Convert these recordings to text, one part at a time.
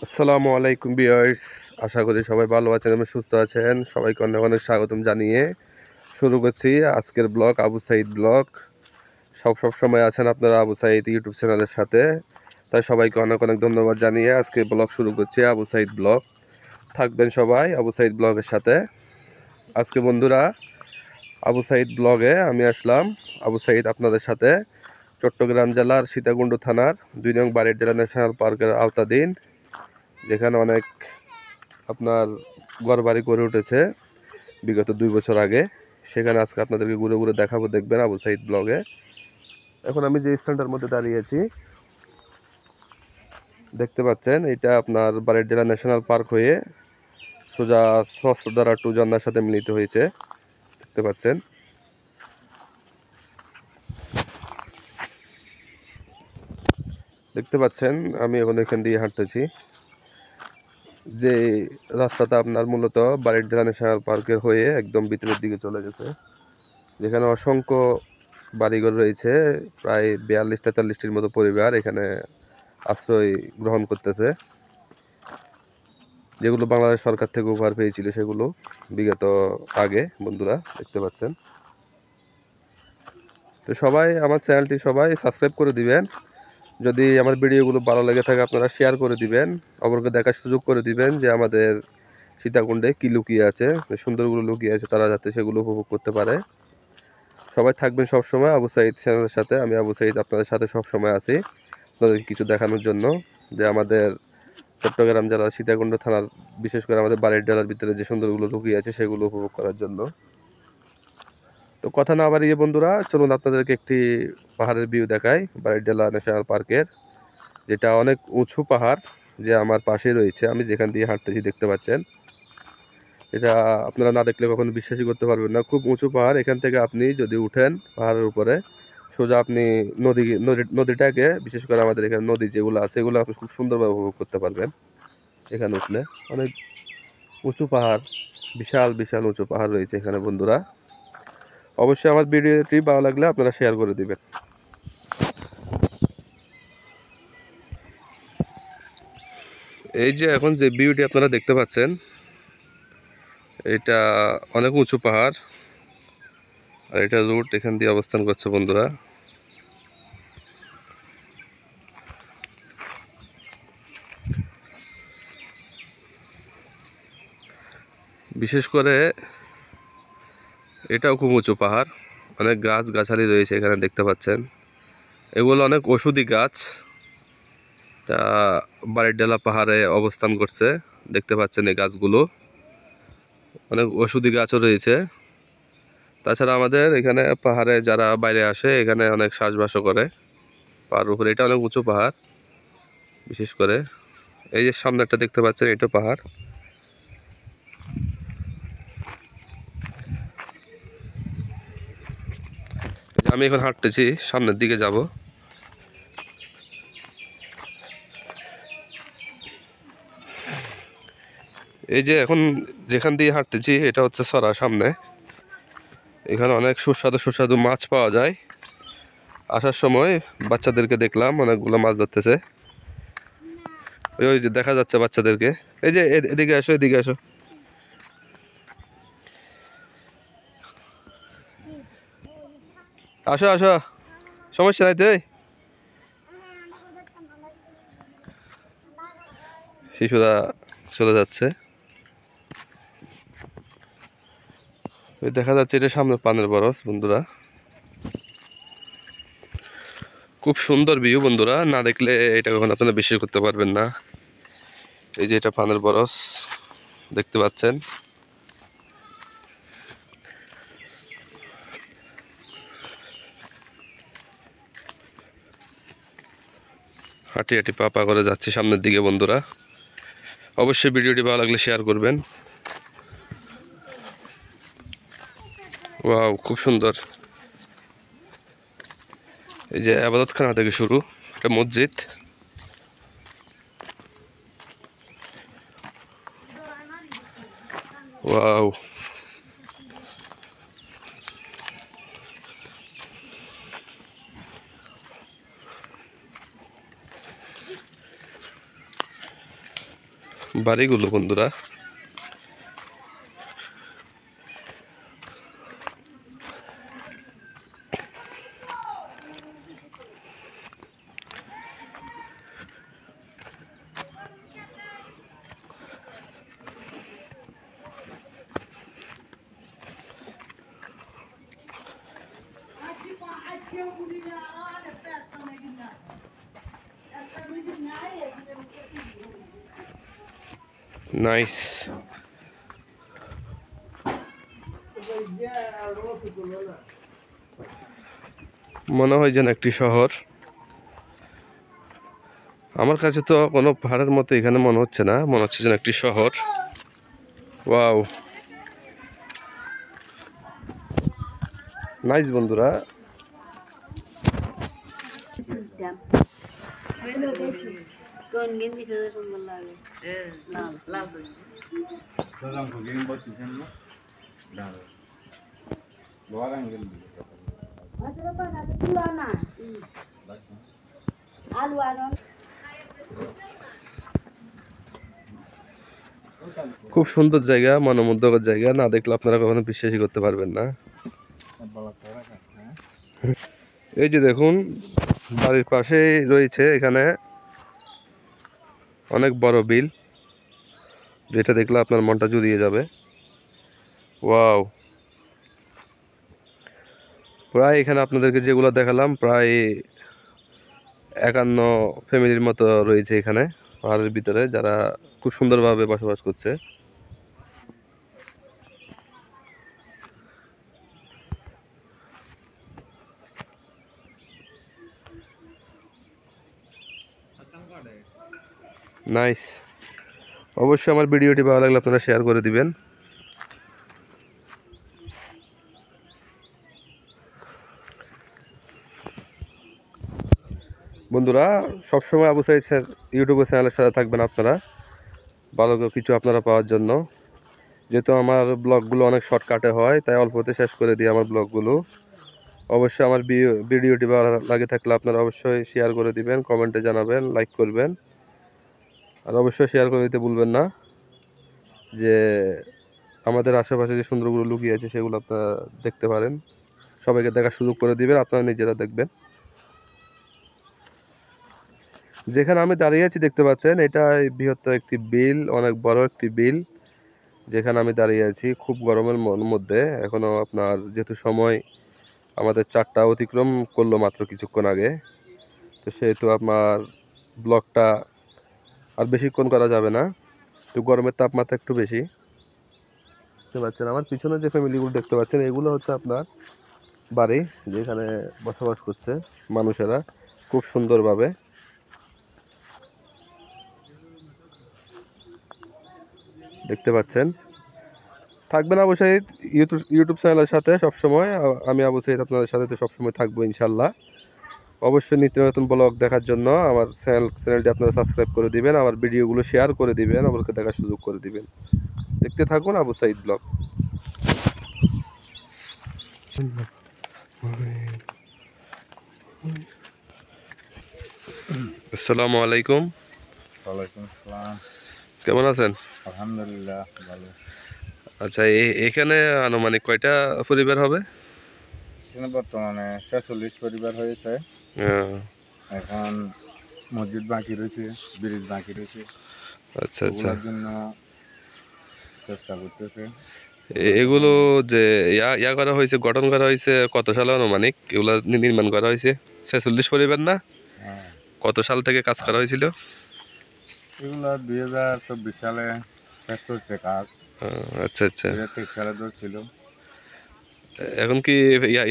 আসসালামু আলাইকুম ভিউয়ার্স, আশা করি সবাই ভালো আছেন এবং সুস্থ আছেন। সবাইকে অনেক অনেক স্বাগতম জানিয়ে শুরু করছি আজকের ব্লগ, আবু সাইদ ব্লগ। সব সময় আছেন আপনারা আবু সাইদ ইউটিউব চ্যানেলের সাথে, তাই সবাইকে অনেক অনেক ধন্যবাদ জানিয়ে আজকে ব্লগ শুরু করছি আবু সাইদ ব্লগ। থাকবেন সবাই আবু সাইদ ব্লগের সাথে। আজকে বন্ধুরা আবু সাইদ ব্লগে আমি আসলাম। আবু সাইদ আপনাদের সাথে চট্টগ্রাম জেলার সীতাকুণ্ড থানার 2 নং বারিয়ারডেলা ন্যাশনাল পার্কের আওতাধীন, যেখানে অনেক আপনার ঘরবাড়ি করে উঠেছে বিগত 2 বছর আগে। সেখানে আজকে আপনাদেরকে ঘুরে ঘুরে দেখাবো, দেখবেন আবু সাইদ ব্লগে। এখন আমি যে স্ট্যান্ডের মধ্যে দাঁড়িয়েছি দেখতে পাচ্ছেন, এটা আপনার বারিয়ারডেলা ন্যাশনাল পার্ক হয়ে সোজা সহস্রধারা টু ঝর্ণার সাথে মিলিত হয়েছে, দেখতে পাচ্ছেন। আমি এখন এখান দিয়ে হাঁটতেছি। যে রাস্তাটা আপনার মূলত বারিয়ারডেলা ন্যাশনাল পার্কের হয়ে একদম ভিতরের দিকে চলে গেছে, যেখানে অসংখ্য বাড়িঘর রয়েছে। প্রায় 42-43টির মতো পরিবার এখানে আশ্রয় গ্রহণ করতেছে, যেগুলো বাংলাদেশ সরকার থেকে উপহার পেয়েছিল সেগুলো বিগত আগে। বন্ধুরা দেখতে পাচ্ছেন। তো সবাই আমার চ্যানেলটি সবাই সাবস্ক্রাইব করে দিবেন। যদি আমার ভিডিওগুলো ভালো লেগে থাকে আপনারা শেয়ার করে দিবেন, অপরকে দেখার সুযোগ করে দিবেন যে আমাদের সীতাকুণ্ডে কি লুকিয়ে আছে, সুন্দরগুলো লুকিয়ে আছে, তারা যাতে সেগুলো উপভোগ করতে পারে। সবাই থাকবেন সব সময় আবু সাইদ চ্যানেলের সাথে। আমি আবু সাইদ আপনাদের সাথে সব সময় আছি আপনাদেরকে কিছু দেখানোর জন্য, যে আমাদের চট্টগ্রাম জেলার সীতাকুণ্ড থানার, বিশেষ করে আমাদের বারিয়ারডেলার ভিতরে যে সুন্দরগুলো লুকিয়ে আছে সেগুলো উপভোগ করার জন্য। তো কথা না বাড়িয়ে বন্ধুরা চলুন আপনাদেরকে একটি পাহাড়ের ভিউ দেখাই বারিয়ারডেলা ন্যাশনাল পার্কের, যেটা অনেক উঁচু পাহাড়, যে আমার পাশে রয়েছে। আমি যেখান দিয়ে হাঁটতেছি দেখতে পাচ্ছেন, এটা আপনারা না দেখলে কখনো বিশ্বাসই করতে পারবেন না। খুব উঁচু পাহাড়। এখান থেকে আপনি যদি উঠেন পাহাড়ের উপরে, সোজা আপনি নদীটাকে, বিশেষ করে আমাদের এখানে নদী যেগুলো আছে এগুলো আপনি খুব সুন্দরভাবে উপভোগ করতে পারবেন এখানে উঠলে। অনেক উঁচু পাহাড়, বিশাল বিশাল উঁচু পাহাড় রয়েছে এখানে বন্ধুরা। অবশ্যই আমার ভিডিওটি ভালো লাগলে আপনারা শেয়ার করে দিবেন। এই যে এখন যে ভিউটি আপনারা দেখতে পাচ্ছেন, এটা অনেক উঁচু পাহাড়, আর এটা রুট এখান দিয়ে অবস্থান করছে বন্ধুরা। বিশেষ করে এটাও খুব উঁচু পাহাড়, অনেক গাছ গাছালি রয়েছে এখানে দেখতে পাচ্ছেন। এগুলো অনেক ওষুধি গাছ, তা বারিয়ারডেলা পাহাড়ে অবস্থান করছে। দেখতে পাচ্ছেন এই গাছগুলো, অনেক ওষুধি গাছও রয়েছে। তাছাড়া আমাদের এখানে পাহাড়ে যারা বাইরে আসে এখানে অনেক চাষবাসও করে পাহাড়ের উপরে। এটা অনেক উঁচু পাহাড়। বিশেষ করে এই যে সামনে একটা দেখতে পাচ্ছেন, এটা পাহাড়। আমি এখন হাঁটতেছি, সামনের দিকে যাব। এই যে এখন যেখান দিয়ে হাঁটতেছি এটা হচ্ছে সরা সামনে। এখানে অনেক সুস্বাদু সুস্বাদু মাছ পাওয়া যায়। আসার সময় বাচ্চাদেরকে দেখলাম অনেকগুলো মাছ ধরতেছে। ওই যে দেখা যাচ্ছে বাচ্চাদেরকে। এই যে এদিকে আসো, এদিকে আসো। আসো আসো, সমস্যা নাই তো। শিশুরা চলে যাচ্ছে। ওই দেখা যাচ্ছে এটা সামনে পানের বরজ বন্ধুরা। খুব সুন্দর ভিউ বন্ধুরা, না দেখলে এটা কখনো আপনারা বিশ্বাস করতে পারবেন না। এই যে এটা পানের বরজ দেখতে পাচ্ছেন। হাঁটি হাঁটি পা পা করে যাচ্ছি সামনের দিকে বন্ধুরা। অবশ্যই ভিডিওটি ভালো লাগলে শেয়ার করবেন। ওয়াও, খুব সুন্দর। এই যে আবাদতখানা থেকে শুরু, একটা মসজিদ। ওয়াও, বাড়িগুলো বন্ধুরা। নাইস। মনে হয় যেন একটি শহর। আমার কাছে তো কোনো পাহাড়ের মতো এখানে মনে হচ্ছে না, মনে হচ্ছে যেন একটি শহর। ওয়াও, নাইস বন্ধুরা। খুব সুন্দর জায়গা, মনোমুগ্ধকর জায়গা, না দেখলে আপনারা কখনো বিশ্বাসই করতে পারবেন না। এই যে দেখুন, বাড়ির পাশেই রয়েছে এখানে অনেক বড় বিল, যেটা দেখলে আপনার মনটা জুড়িয়ে যাবে। ওয়াও, প্রায় এখানে আপনাদেরকে যেগুলো দেখালাম প্রায় 51 ফ্যামিলির মতো রয়েছে এখানে পাহাড়ের ভিতরে, যারা খুব সুন্দরভাবে বসবাস করছে। নাইস। অবশ্যই আমার ভিডিওটি ভালো লাগলে আপনারা শেয়ার করে দিবেন। বন্ধুরা, সবসময় আবু সাইদ ইউটিউবের চ্যানেলের সাথে থাকবেন আপনারা, ভালো কিছু আপনারা পাওয়ার জন্য। যেহেতু আমার ব্লগগুলো অনেক শর্টকাটে হয়, তাই অল্পতে শেষ করে দিই আমার ব্লগগুলো। অবশ্যই আমার ভিডিওটি ভালো লাগে থাকলে আপনারা অবশ্যই শেয়ার করে দিবেন, কমেন্টে জানাবেন, লাইক করবেন। আর অবশ্যই শেয়ার করে দিতে ভুলবেন না, যে আমাদের আশেপাশে যে সুন্দরগুলো লুকিয়ে আছে সেগুলো আপনারা দেখতে পারেন। সবাইকে দেখার সুযোগ করে দিবেন, আপনারা নিজেরা দেখবেন। যেখানে আমি দাঁড়িয়ে আছি দেখতে পাচ্ছেন, এটা বৃহত্তর একটি বিল, অনেক বড় একটি বিল যেখানে আমি দাঁড়িয়ে আছি খুব গরমের মধ্যে। এখনো আপনার যেহেতু সময় আমাদের 4টা অতিক্রম করলো মাত্র কিছুক্ষণ আগে, তো সেহেতু আপনার ব্লগটা আর বেশিক্ষণ করা যাবে না, একটু গরমের তাপমাত্রা একটু বেশি। দেখতে পাচ্ছেন আমার পিছনে যে ফ্যামিলিগুলো দেখতে পাচ্ছেন, এগুলো হচ্ছে আপনার বাড়ি, যেখানে বসবাস করছে মানুষেরা খুব সুন্দরভাবে। দেখতে পাচ্ছেন, থাকবেন অবশ্যই ইউটিউব চ্যানেলের সাথে সবসময়। আমি অবশ্যই আপনাদের সাথে তো সবসময় থাকবো ইনশাল্লাহ। অবশ্যই নিত্য নতুন ব্লগ দেখার জন্য আমার চ্যানেলটি আপনারা সাবস্ক্রাইব করে দিবেন, আমার ভিডিওগুলো শেয়ার করে দিবেন, আমাকে দেখার সুযোগ করে দিবেন। দেখতে থাকুন আবু সাইদ ব্লগ। আসসালামু আলাইকুম। ওয়ালাইকুম আসসালাম। কেমন আছেন? আলহামদুলিল্লাহ ভালো। আচ্ছা, এখানে আনুমানিক কয়টা পরিবার হবে? এখানে বর্তমানে 46 পরিবার হয়েছে। এখন মসজিদ বাকি রয়েছে, ব্রিজ বাকি রয়েছে। আচ্ছা আচ্ছা, ওগুলোর জন্য চেষ্টা করতেছে। এগুলো যে ইয়া করা হয়েছে, গঠন করা হয়েছে কত সালে আনুমানিক? এগুলো নির্মাণ করা হয়েছে 46 পরিবার না? হ্যাঁ, কত সাল থেকে কাজ করা হয়েছিল? এগুলো 2024 সালে শেষ করছে কাজ। আচ্ছা আচ্ছা, 2023 সালে ধরছিল। এখন কি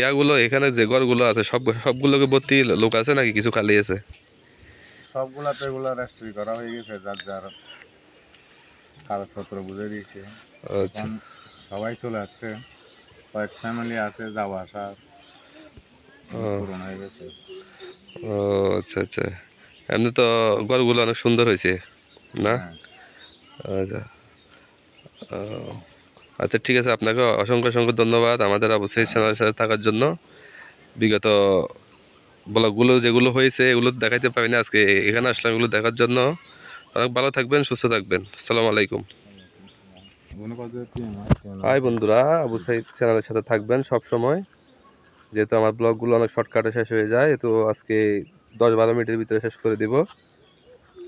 ইয়াগুলো এখানে যে ঘরগুলো আছে সবগুলোকে ভর্তি লোক আছে নাকি কিছু খালি আছে? সবগুলাতে এগুলো রেজিস্ট্রি করা হয়ে গেছে, যার যার কাগজপত্র বুঝে দিয়েছে। আচ্ছা, এখন সবাই চলে যাচ্ছে, কয়েক ফ্যামিলি আছে যাওয়া আসা পূরণ হয়ে গেছে। ও আচ্ছা আচ্ছা, এমনি তো ঘরগুলো অনেক সুন্দর হয়েছে না? হ্যাঁ, আচ্ছা, আচ্ছা ঠিক আছে, আপনাকে অসংখ্য অসংখ্য ধন্যবাদ আমাদের অবশ্যই চ্যানেলের সাথে থাকার জন্য। বিগত ব্লগগুলো যেগুলো হয়েছে এগুলো দেখাইতে পারিনি, আজকে এখানে আসলাম এগুলো দেখার জন্য। অনেক ভালো থাকবেন, সুস্থ থাকবেন। আসসালামু আলাইকুম। মনে করতে হাই বন্ধুরা, আবু সাইদ চ্যানেলের সাথে থাকবেন সব সময়। যেহেতু আমার ব্লগগুলো অনেক শর্টকাটে শেষ হয়ে যায়, তো আজকে 10-12 মিনিটের ভিতরে শেষ করে দিব।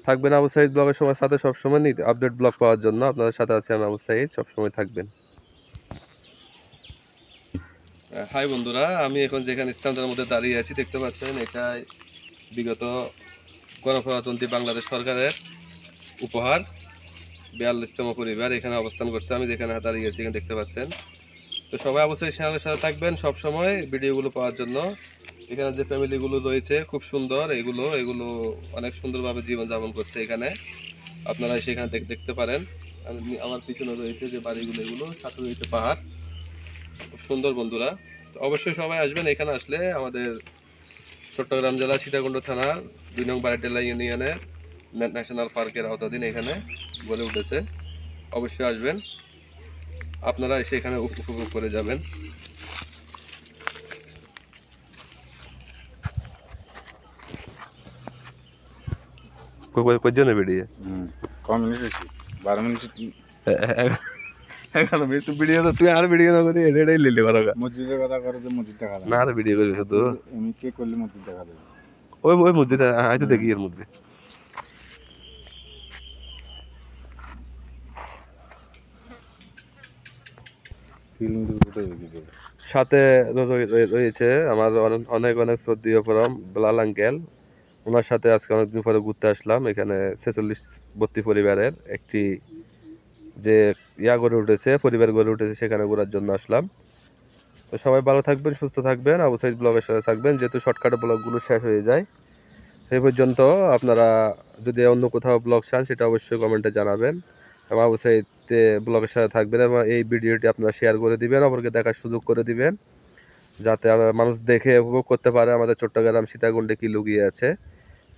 থাকবেন আবু সাইদ ব্লগের সময় সাথে সবসময় আপডেট ব্লগ পাওয়ার জন্য। আপনাদের সাথে আছি আমি আবু সাইদ, সবসময় থাকবেন। হাই বন্ধুরা, আমি এখন যেখানে স্ট্যান্ডের মধ্যে দাঁড়িয়ে আছি দেখতে পাচ্ছেন, এটাই বিগত গণপ্রজাতন্ত্রী বাংলাদেশ সরকারের উপহার 42তম পরিবার এখানে অবস্থান করছে। আমি যেখানে দাঁড়িয়ে আছি এখানে দেখতে পাচ্ছেন। তো সবাই অবশ্যই চ্যানেলের সাথে থাকবেন সব সময় ভিডিওগুলো পাওয়ার জন্য। এখানে যে ফ্যামিলিগুলো রয়েছে খুব সুন্দর, এগুলো অনেক সুন্দরভাবে জীবনযাপন করছে এখানে। আপনারা সেখানে দেখতে পারেন। আমার পিছনে রয়েছে যে বাড়িগুলো, এগুলো সাথে রয়েছে পাহাড়, খুব সুন্দর বন্ধুরা। তো অবশ্যই সবাই আসবেন। এখানে আসলে আমাদের চট্টগ্রাম জেলা সীতাকুণ্ড থানার 2 নং বারডেলা ইউনিয়নের ন্যাশনাল পার্কের আওতাধীন এখানে গড়ে উঠেছে। অবশ্যই আসবেন, আপনারা এসে এখানে উপভোগ করে যাবেন। কয়জনে বেরিয়ে কম মিনিট হয়েছে 12 মিনিট 11 মিনিট ভিডিও, তো তুই আর ভিডিও না করি এটাই লিলি পারো। মসজিদের কথা করে যে মসজিদ দেখা না আর ভিডিও করি শুধু আমি কে করলে মসজিদ দেখা দেবে ওই ওই মসজিদে হয়তো দেখি এর মধ্যে সাথে রয়েছে আমার অনেক অনেক শ্রদ্ধেয় পরম বেলাল আঙ্কেল। ওনার সাথে আজকে অনেকদিন পরে ঘুরতে আসলাম। এখানে 46-42 পরিবারের একটি যে গড়ে উঠেছে, পরিবার গড়ে উঠেছে, সেখানে ঘোরার জন্য আসলাম। তো সবাই ভালো থাকবেন, সুস্থ থাকবেন, আবু সাইদ ব্লগের সাথে থাকবেন। যেহেতু শর্টকাটে ব্লগগুলো শেষ হয়ে যায়, সেই পর্যন্ত আপনারা যদি অন্য কোথাও ব্লগ চান সেটা অবশ্যই কমেন্টে জানাবেন। এবং আবু সাইদ ব্লগের সাথে থাকবেন এবং এই ভিডিওটি আপনারা শেয়ার করে দিবেন, অপরকে দেখার সুযোগ করে দিবেন, যাতে মানুষ দেখে উপভোগ করতে পারে আমাদের চট্টগ্রাম সীতাকুণ্ডে কি লুকিয়ে আছে।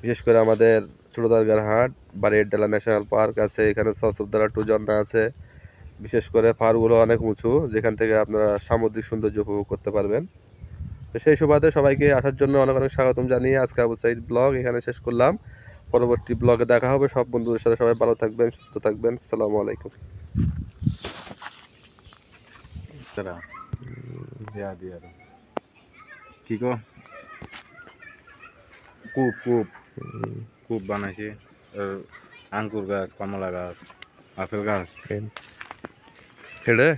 বিশেষ করে আমাদের ছোট দরগার হাট, বাড়িয়ারডালা ন্যাশনাল পার্ক আছে, এখানে সরসবদারা টু ঝর্ণা আছে। বিশেষ করে পাহাড়গুলো অনেক উঁচু, যেখান থেকে আপনারা সামুদ্রিক সৌন্দর্য উপভোগ করতে পারবেন। তো সেই সুবাদে সবাইকে আসার জন্য অনেক অনেক স্বাগতম জানিয়ে আজকে আবু সাইদ ব্লগ এখানে শেষ করলাম। পরবর্তী ব্লগে দেখা হবে সব বন্ধুদের সাথে। সবাই ভালো থাকবেন, সুস্থ থাকবেন। আসসালামু আলাইকুম। কি গো কূপ কূপ কূপ বানাইছে, আঙ্গুর গাছ, কমলা গাছ, আপেল গাছ। হেডে